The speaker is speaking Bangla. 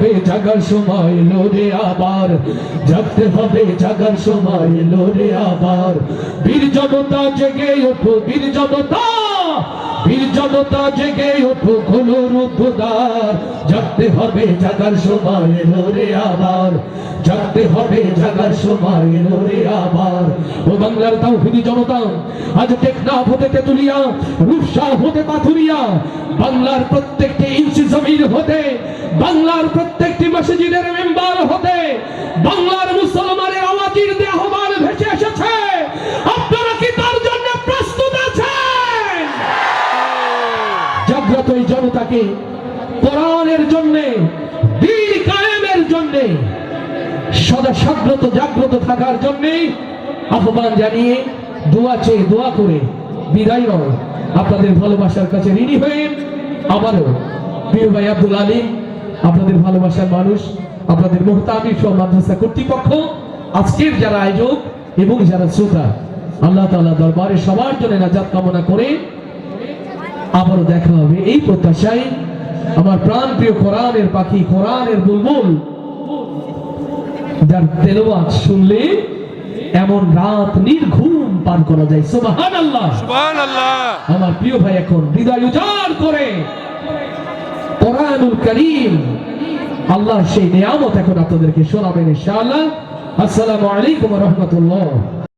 হবে জাগার সময় এলো রে আবার, জাগতে হবে জাগার সময় এলো রে আবার। বীর জনতা জেগে ওঠো, বীর জনতা, বীর জনতা জেগে ওঠো, খোলো রুদ্ধদ্বার। জাগতে হবে জাগার সময় এলো রে আবার, জাগতে হবে জাগার সময় এলো রে আবার। ও বাংলার তাওহীদি জনতা, আজ টেকনাফ হতে তেতুলিয়া, রূপসা হতে পাথুরিয়া, বাংলার প্রত্যেকটি ইঞ্চি জমিন হতে, বাংলার প্রত্যেকটি মসজিদের মেম্বার হতে বাংলার মুসলমানের আওয়াজের আহ্বান ভেসে এসেছে। আপনারা কি তার জন্য প্রস্তুত আছেন? জাগ্রত এই জনতাকে কোরআনের জন্য, দ্বীন কায়েমের জন্য, সদা জাগ্রত থাকার জন্য আহ্বান জানিয়ে দোয়া চেয়ে দোয়া করে বিদায় নয়, আপনাদের ভালোবাসার কাছে ঋণী হয়ে আবারও প্রিয় ভাই আব্দুল আলীম, আপনাদের ভালোবাসার মানুষ, আপনাদের মুহতামিম সহ মাদ্রাসা কর্তৃপক্ষ, আজকের যারা আয়োজক এবং যারা শ্রোতা, আল্লাহ তাআলা দরবারে সবার জন্য নাজাত কামনা করে আবারও দেখা হবে এই প্রত্যাশায়। আমার প্রাণ প্রিয় কোরআনের পাখি, কোরআনের বুলবুল, যার তেলাওয়াত শুনলে এমন রাত নির্ঘুম পার করা যায়। সুবহানাল্লাহ, সুবহানাল্লাহ। আমার প্রিয় ভাই এখন হৃদয় উজাড় করে কোরআনুল কারীম, আল্লাহর সেই নিয়ামত এখন আপনাদেরকে শোনাবেন ইনশাআল্লাহ। আসসালামু আলাইকুম ওয়া রাহমাতুল্লাহ।